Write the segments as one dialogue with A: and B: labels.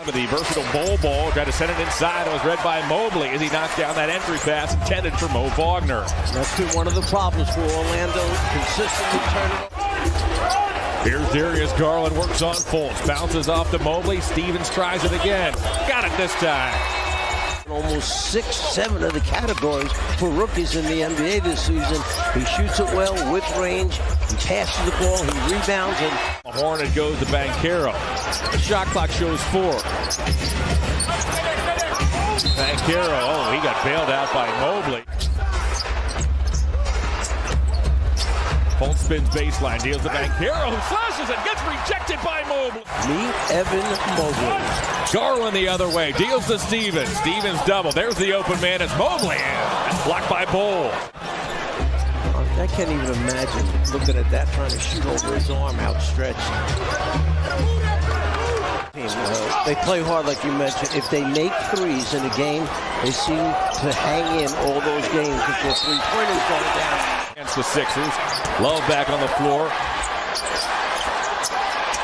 A: The versatile bowl ball, tried to send it inside. It was read by Mobley as he knocked down that entry pass intended for Mo Wagner.
B: That's been one of the problems for Orlando, consistently turning.
A: Here's Darius Garland, works on Fultz, bounces off to Mobley. Stevens tries it again. Got it this time.
B: Almost 6, 7 of the categories for rookies in the NBA this season. He shoots it well with range. He passes the ball. He rebounds. And
A: the Hornet goes to Banchero. The shot clock shows 4. Banchero, he got bailed out by Mobley. Fultz spins baseline, deals to Banchero, who slashes and gets rejected by Mobley.
B: Meet Evan Mobley.
A: Garland the other way, deals to Stevens. Stevens double. There's the open man. It's Mobley. That's blocked by Bull.
B: I can't even imagine looking at that, trying to shoot over his arm outstretched. They play hard, like you mentioned. If they make threes in a game, they seem to hang in all those games before three-pointers go down.
A: Against the Sixers. Love back on the floor.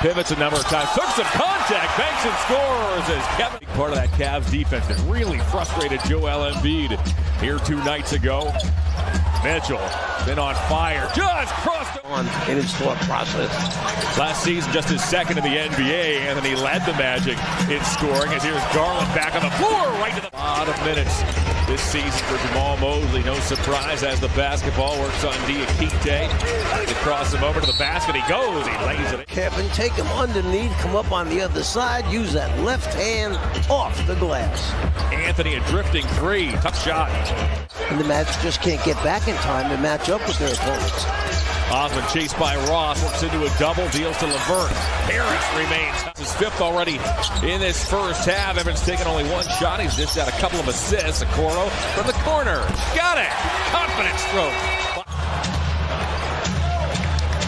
A: Pivots a number of times. Took some contact. Banks and scores as Kevin. Part of that Cavs defense that really frustrated Joel Embiid here 2 nights ago. Mitchell been on fire. Just crossed
B: on in his thought process.
A: Last season, just his second in the NBA. Anthony led the Magic in scoring as here's Garland back on the floor. Right to the lot of minutes this season for Jamal Mosley. No surprise as the basketball works on Diakite. To cross him over to the basket. He goes. He lays it.
B: Kevin, take him underneath. Come up on the other side. Use that left hand off the glass.
A: Anthony, a drifting 3. Tough shot.
B: And the Magic just can't get back in time to match up with their opponents.
A: Osman chased by Ross, works into a double, deals to LeVert. Harris remains his 5th already in this first half. Evans taking only 1 shot. He's dished out a couple of assists. Okoro from the corner. Got it. Confident stroke.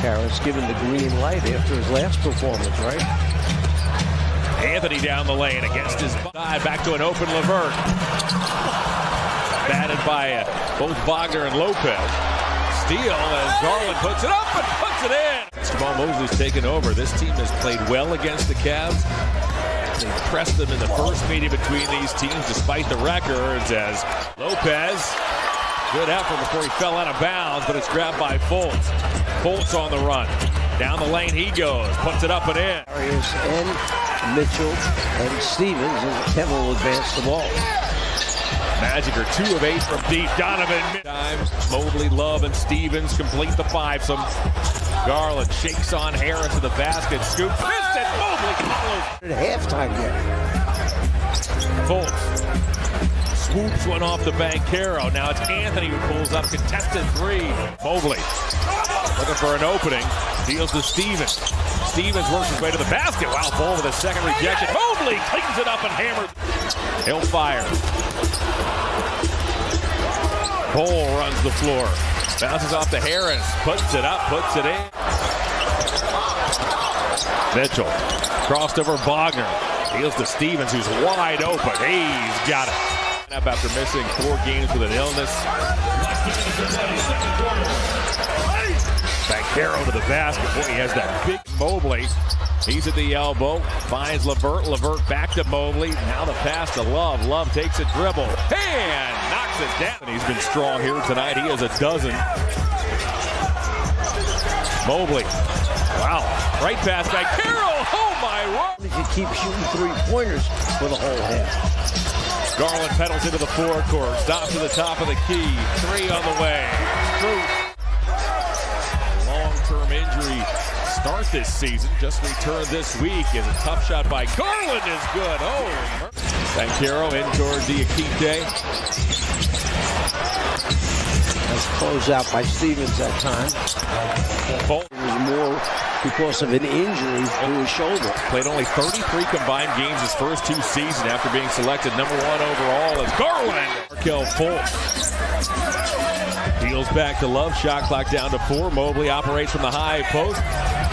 B: Harris given the green light after his last performance, right?
A: Anthony down the lane against his side. Back to an open LeVert. Batted by both Wagner and Lopez. Steal as Garland puts it up and puts it in. Jamal Mosley's taken over. This team has played well against the Cavs. They pressed them in the first meeting between these teams despite the records as Lopez, good effort before he fell out of bounds, but it's grabbed by Fultz. Fultz on the run. Down the lane he goes, puts it up and in.
B: Arias and Mitchell and Stevens as Kevin will advance the ball.
A: Magic are 2 of 8 from deep. Donovan times. Mobley, Love, and Stevens complete the 5-some. Garland shakes on Harris to the basket. Scoop, missed it. Mobley follows.
B: At halftime yet.
A: Fultz swoops one off the Banchero. Now it's Anthony who pulls up. Contested 3. Mobley looking for an opening. Deals to Stevens. Stevens works his way to the basket. Wow, Bull with a second rejection. Mobley cleans it up and hammers. He'll fire. Bull runs the floor. Bounces off to Harris. Puts it up, puts it in. Mitchell crossed over Wagner. Deals to Stevens, who's wide open. He's got it. Up after missing 4 games with an illness. Banchero to the basket. Boy, he has that big Mobley. He's at the elbow. Finds LeVert. LeVert back to Mobley. Now the pass to Love. Love takes a dribble. And knocks it down. And he's been strong here tonight. He has a dozen. Mobley. Wow. Right pass back. Carroll. Oh, my word.
B: He could keep shooting 3-pointers for the whole half.
A: Garland pedals into the forecourt. Stops to the top of the key. 3 on the way. Long-term injury start this season. Just returned this week. Is a tough shot by Garland is good. Oh, Banchero in toward Diakite.
B: Nice closeout by Stevens that time. It was more because of an injury to his shoulder.
A: Played only 33 combined games his first 2 seasons after being selected #1 overall as Garland. Markelle Fultz deals back to Love. Shot clock down to 4. Mobley operates from the high post.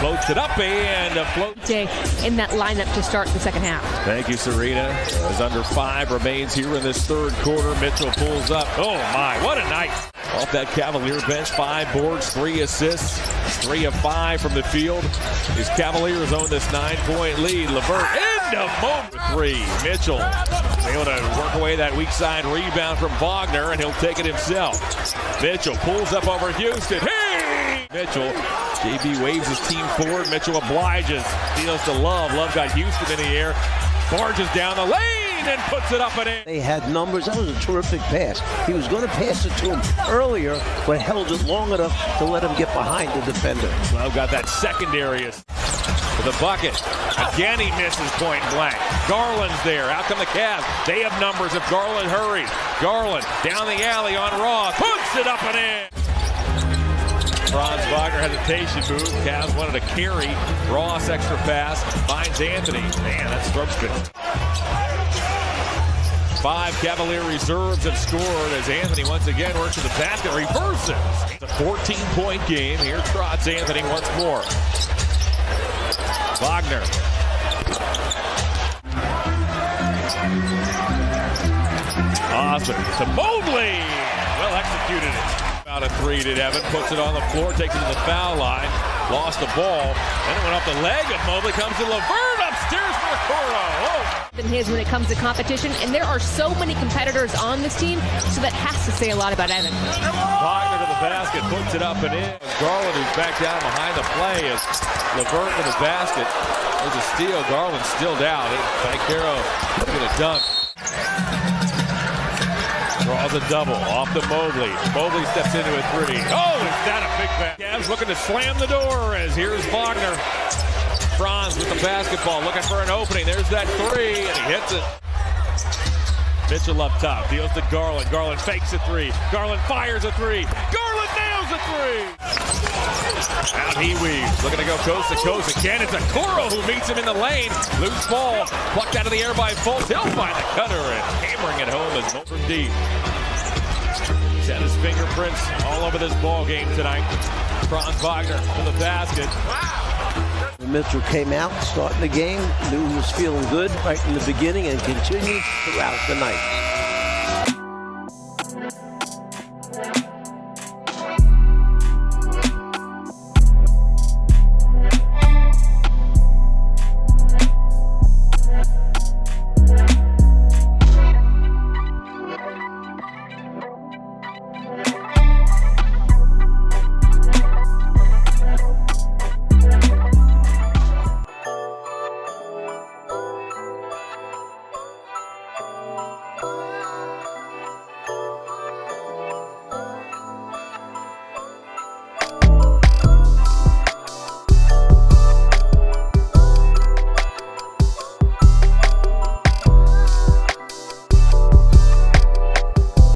A: Floats it up and a float.
C: Day in that lineup to start the second half.
A: Thank you, Serena. As under 5 remains here in this third quarter. Mitchell pulls up. Oh my, what a night. Off that Cavalier bench, 5 boards, 3 assists, 3 of 5 from the field. His Cavaliers own this 9-point lead. LeVert in into Mobley. 3. Mitchell able to work away that weak side rebound from Wagner, and he'll take it himself. Mitchell pulls up over Houston. Hey! Mitchell, JB waves his team forward. Mitchell obliges. Deals to Love. Love got Houston in the air. Barges down the lane and puts it up and in.
B: They had numbers. That was a terrific pass. He was going to pass it to him earlier, but held it long enough to let him get behind the defender.
A: Love got that secondary with a bucket. Again, he misses point blank. Garland's there. Out come the Cavs. They have numbers if Garland hurries. Garland down the alley on Ross. Puts it up and in. Franz Wagner hesitation move. Cavs wanted to carry. Ross extra pass. Finds Anthony. Man, that stroke's good. 5 Cavalier reserves have scored as Anthony once again works to the basket. Reverses. It's a 14-point game. Here trots Anthony once more. Wagner. Osmond to Mobley. Well executed it. Out of 3 did Evan. Puts it on the floor. Takes it to the foul line. Lost the ball. Then it went off the leg of Mobley. Comes to Levert upstairs for Okoro.
C: Than his when it comes to competition, and there are so many competitors on this team, so that has to say a lot about Evan.
A: Wagner to the basket. Puts it up and in. Garland, who's back down behind the play, is Levert to the basket. There's a steal. Garland still down. Bankero with a dunk. Draws a double off to Mobley. Mobley steps into a 3. Oh, is that a big pass? Cavs looking to slam the door as here's Wagner. Franz with the basketball, looking for an opening. There's that 3, and he hits it. Mitchell up top, deals to Garland. Garland fakes a 3. Garland fires a 3. Garland nails a 3. Out he weaves, looking to go coast to coast again. It's Okoro who meets him in the lane. Loose ball, plucked out of the air by Fultz. He'll find the cutter and hammering it home as Mobley deep. He's had his fingerprints all over this ball game tonight. Franz Wagner to the basket.
B: Mitchell came out, starting the game, knew he was feeling good right in the beginning and continued throughout the night.